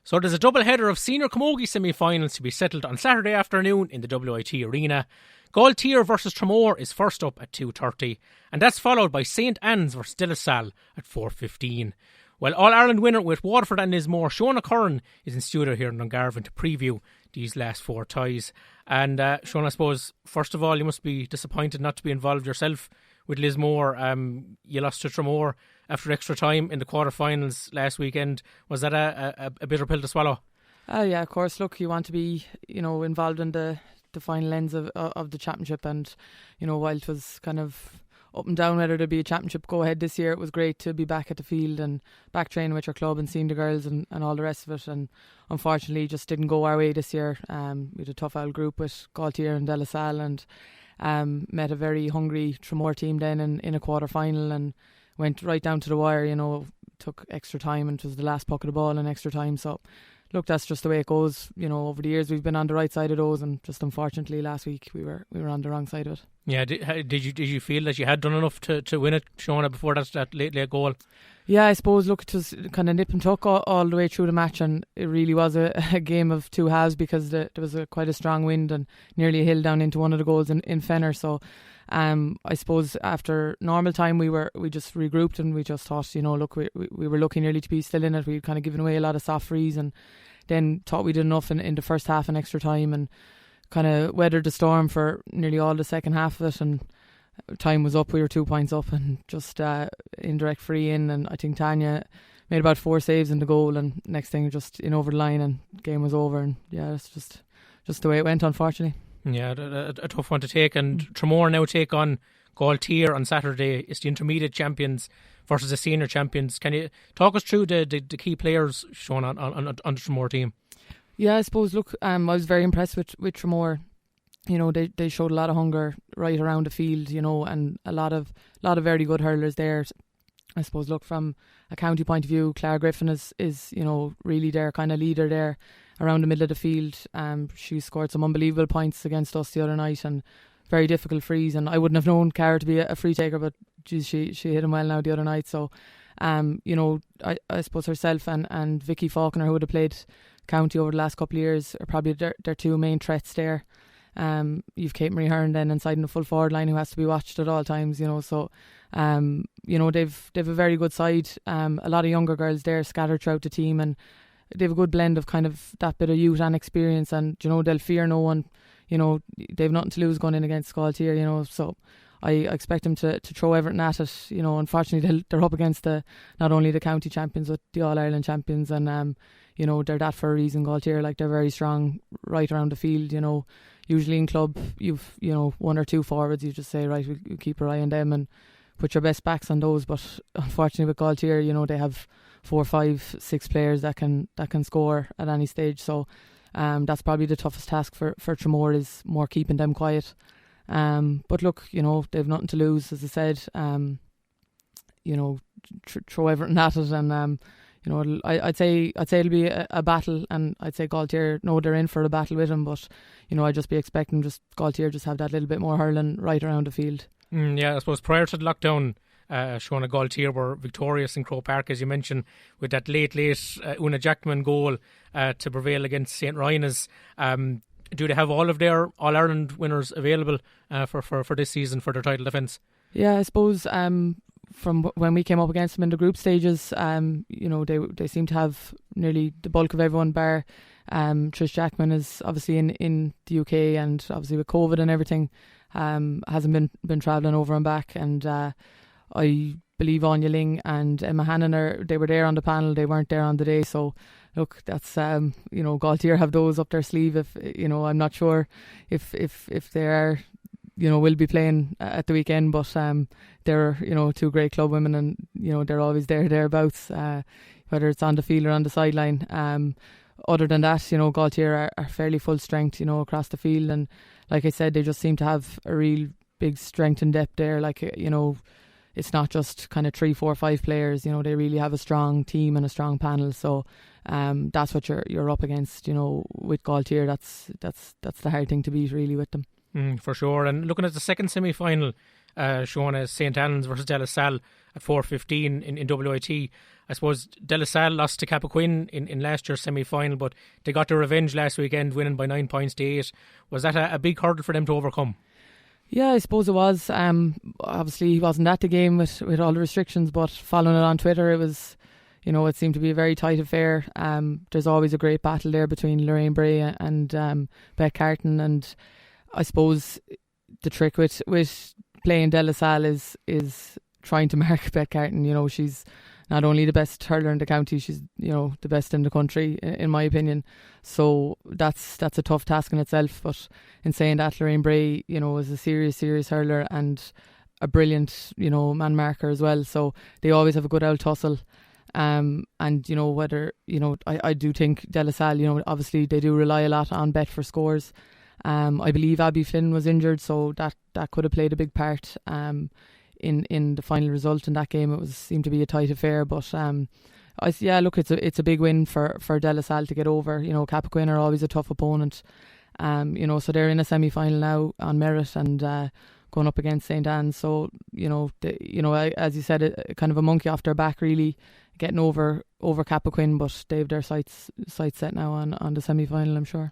So there's a double header of senior camogie semi-finals to be settled on Saturday afternoon in the WIT Arena. Galtier versus Tramore is first up at 2:30, and that's followed by St Anne's versus De La Salle at 4:15. Well, All-Ireland winner with Waterford and Lismore, Shona Curran, is in studio here in Dungarvan to preview these last four ties. And Shona, I suppose, first of all, you must be disappointed not to be involved yourself with Lismore. You lost to Tramore after extra time in the quarterfinals last weekend. Was that a bitter pill to swallow? Yeah, of course. Look, you want to be, involved in the final ends of the championship, and while it was kind of up and down whether there'd be a championship go ahead this year, it was great to be back at the field and back training with your club and seeing the girls and all the rest of it. And unfortunately, it just didn't go our way this year. We had a tough old group with Galtier and De La Salle, and met a very hungry Tramore team then in a quarter final, and went right down to the wire. Took extra time, and it was the last puck of the ball in extra time. So look, that's just the way it goes. Over the years we've been on the right side of those, and just unfortunately last week we were on the wrong side of it. Yeah, did you feel that you had done enough to win it, Shona, before that late goal? Yeah, I suppose, look, it was kind of nip and tuck all the way through the match, and it really was a game of two halves, because there was quite a strong wind and nearly a hill down into one of the goals in Fenner. So I suppose after normal time we just regrouped, and we just thought, look, we were lucky nearly to be still in it. We'd kind of given away a lot of soft frees, and then thought we did enough in the first half and extra time, and kind of weathered the storm for nearly all the second half of it. And time was up, we were 2 points up, and just indirect free in, and I think Tanya made about 4 saves in the goal, and next thing just in over the line, and game was over. And yeah, it's just the way it went, unfortunately. Yeah, a tough one to take. And Tramore now take on Galtier on Saturday. It's the intermediate champions versus the senior champions. Can you talk us through the key players shown on the Tramore team? Yeah, I suppose, look, I was very impressed with Tramore. They showed a lot of hunger right around the field, and a lot of very good hurlers there. I suppose, look, from a county point of view, Clara Griffin is really their kind of leader there around the middle of the field. She scored some unbelievable points against us the other night, and very difficult frees. And I wouldn't have known Clara to be a free taker, but geez, she hit him well now the other night. So, I suppose herself and Vicky Faulkner, who would have played county over the last couple of years, are probably their two main threats there. You've Kate Marie Hearn then inside in the full forward line, who has to be watched at all times. So they've a very good side. A lot of younger girls there scattered throughout the team, and they have a good blend of kind of that bit of youth and experience. And they'll fear no one. They've nothing to lose going in against Galtier. So I expect them to throw everything at it. Unfortunately they're up against not only the county champions but the All-Ireland champions, and they're that for a reason. Galtier, like, they're very strong right around the field. Usually in club you've 1 or 2 forwards, you just say, right, we'll keep our eye on them and put your best backs on those. But unfortunately with Galtier, they have 4, 5, 6 players that can score at any stage. So that's probably the toughest task for Tramore, is more keeping them quiet. But look, they've nothing to lose, as I said. Throw everything at it, and I'd say it'll be a battle, and I'd say Galtier know they're in for a battle with him. But I'd just be expecting Galtier just have that little bit more hurling right around the field. Yeah, I suppose prior to the lockdown, Shona, Galtier were victorious in Croke Park, as you mentioned, with that late Una Jackman goal to prevail against St Ryan's. Do they have all of their All-Ireland winners available for this season for their title defence? Yeah, I suppose from when we came up against them in the group stages, they seem to have nearly the bulk of everyone, bar Trish Jackman is obviously in the UK, and obviously with COVID and everything, hasn't been travelling over and back. And I believe Anya Ling and Emma Hannon they were there on the panel, they weren't there on the day. So look, that's Galtier have those up their sleeve. If I'm not sure if they are, will be playing at the weekend, but they're 2 great club women, and they're always thereabouts, whether it's on the field or on the sideline. Other than that, Galtier are fairly full strength, across the field, and like I said, they just seem to have a real big strength and depth there. Like, it's not just kind of 3, 4, 5 players. They really have a strong team and a strong panel. So that's what you're up against. With Galtier, that's the hard thing to beat, really, with them. For sure. And looking at the second semi-final, Shona, St. Anne's versus De La Salle at 4:15 in WIT. I suppose De La Salle lost to Cappoquin in last year's semi-final, but they got their revenge last weekend, winning by 9 points to 8. Was that a big hurdle for them to overcome? Yeah, I suppose it was. Obviously, he wasn't at the game with all the restrictions, but following it on Twitter, it was, it seemed to be a very tight affair. There's always a great battle there between Lorraine Bray and Beck Carton, and I suppose the trick with playing De La Salle is trying to mark Beck Carton. She's not only the best hurler in the county, she's the best in the country, in my opinion. So that's a tough task in itself. But in saying that, Lorraine Bray, is a serious hurler and a brilliant, man marker as well. So they always have a good old tussle. And whether I do think De La Salle, obviously they do rely a lot on Bet for scores. I believe Abby Flynn was injured, so that could have played a big part. In the final result in that game, it seemed to be a tight affair, but it's a big win for De La Salle to get over. Cappoquin are always a tough opponent, so they're in a semi-final now on merit and going up against St. Anne's. So as you said, kind of a monkey off their back, really getting over Cappoquin, but they have their sights set now on the semi-final, I'm sure.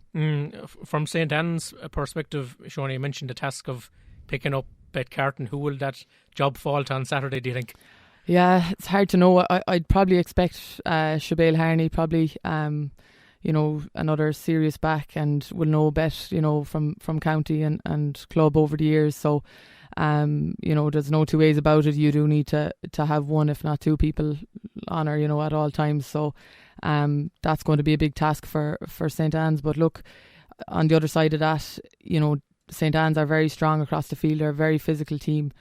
From St. Anne's perspective, Shona, you mentioned the task of picking up Bet Carton. Who will that job fall to on Saturday, do you think? Yeah, it's hard to know. I'd probably expect Shabelle Harney, probably another serious back, and will know Bet from county and club over the years. So there's no two ways about it. You do need to have one, if not two people on her at all times. So that's going to be a big task for St. Anne's. But look, on the other side of that, St. Anne's are very strong across the field. They're a very physical team.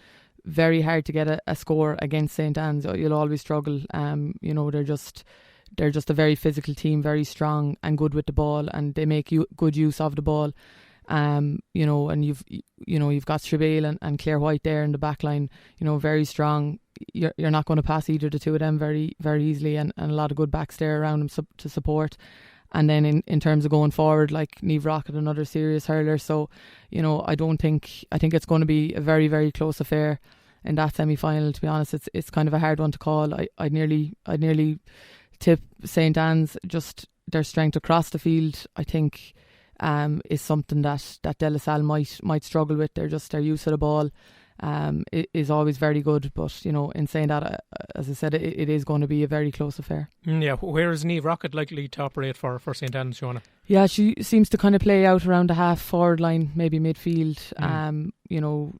Very hard to get a score against St. Anne's. You'll always struggle. They're just a very physical team, very strong and good with the ball, and they make good use of the ball. And you've got Shabelle and Claire White there in the back line. Very strong. You're not going to pass either the two of them very, very easily, and a lot of good backs there around them to support. And then in terms of going forward, like Niamh Rocket, another serious hurler. So, I think it's going to be a very, very close affair in that semi-final. To be honest, it's kind of a hard one to call. I'd nearly tip St. Anne's. Just their strength across the field, I think, is something that De La Salle might struggle with. Their use of the ball is always very good, but in saying that, as I said, it is going to be a very close affair. Yeah, where is Niamh Rocket likely to operate for St. Anne's, Shona? Yeah, she seems to kind of play out around the half forward line, maybe midfield.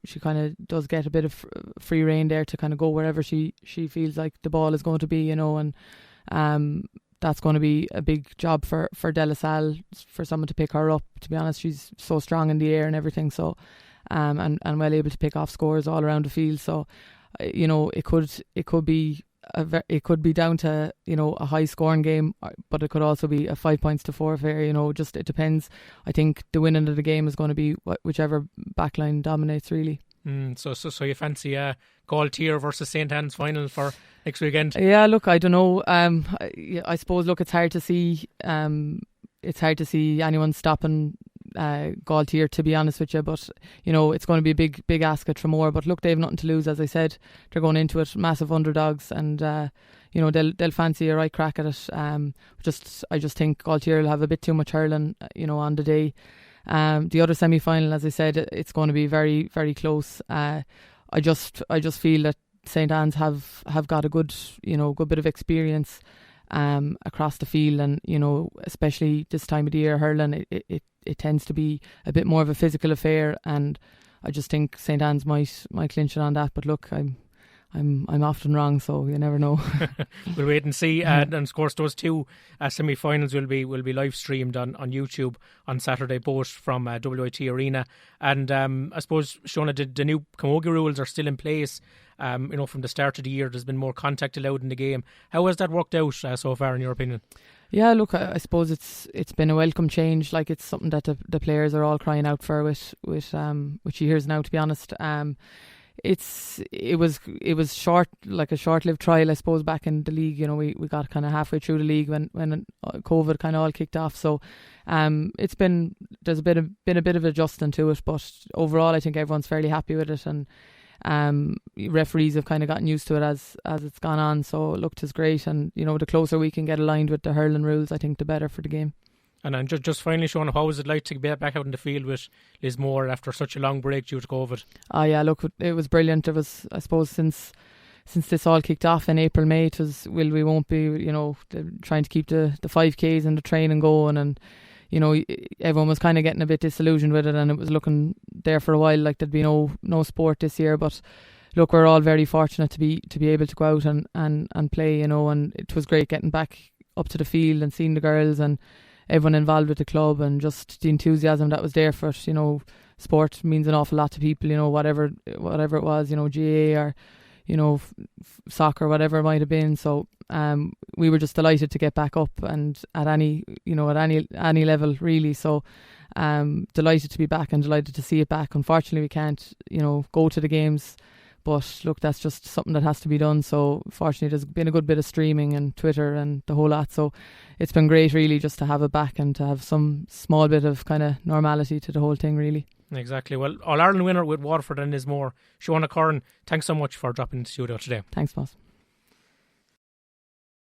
She kind of does get a bit of free rein there to kind of go wherever she feels like the ball is going to be, and that's going to be a big job for De La Salle, for someone to pick her up. To be honest, she's so strong in the air and everything, so and well able to pick off scores all around the field. So it could be down to a high scoring game, but it could also be a 5 points to 4 affair. Just it depends. I think the winning of the game is going to be whichever backline dominates, really. So you fancy Galtier versus St. Anne's final for next weekend? Yeah, look, I don't know. I suppose, look, it's hard to see. It's hard to see anyone stopping Galtier, to be honest with you. But it's going to be a big ask at Tramore. But look, they have nothing to lose, as I said. They're going into it massive underdogs, and they'll fancy a right crack at it. I just think Galtier will have a bit too much hurling, on the day. The other semi-final, as I said, it's going to be very, very close. I just feel that St. Anne's have got a good bit of experience across the field, and especially this time of the year, hurling it tends to be a bit more of a physical affair, and I just think St. Anne's might clinch it on that. But look, I'm often wrong, so you never know. We'll wait and see. And of course, those two semi-finals will be live streamed on YouTube on Saturday, both from WIT Arena. And I suppose, Shona, the new Camogie rules are still in place. From the start of the year, there's been more contact allowed in the game. How has that worked out so far, in your opinion? Yeah, look, I suppose it's been a welcome change. Like, it's something that the players are all crying out for with years now, to be honest. It was short, like a short-lived trial, I suppose, back in the league. We got kind of halfway through the league when COVID kind of all kicked off. So there's been a bit of adjusting to it, but overall I think everyone's fairly happy with it. And Referees have kind of gotten used to it as it's gone on. So look, it's great, and you know, the closer we can get aligned with the hurling rules, I think the better for the game. And then just finally, Shona, how was it like to be back out in the field with Lismore after such a long break due to COVID? Yeah, look, it was brilliant. It was, I suppose, since this all kicked off in April, May, it was, we won't be, you know, trying to keep the 5Ks and the training going, and you know, everyone was kind of getting a bit disillusioned with it, and it was looking there for a while like there'd be no sport this year. But look, we're all very fortunate to be able to go out and play, you know, and it was great getting back up to the field and seeing the girls and everyone involved with the club, and just the enthusiasm that was there for it. You know, sport means an awful lot to people, you know, whatever it was, you know, GA or, you know, soccer, whatever it might have been. So we were just delighted to get back up, and at any level really. So delighted to be back and delighted to see it back. Unfortunately, we can't, you know, go to the games, but look, that's just something that has to be done. So fortunately, there's been a good bit of streaming and Twitter and the whole lot. So it's been great really just to have it back and to have some small bit of kind of normality to the whole thing really. Exactly. Well, All-Ireland winner with Waterford and Lismore, Shona Curran, thanks so much for dropping into the studio today. Thanks, boss.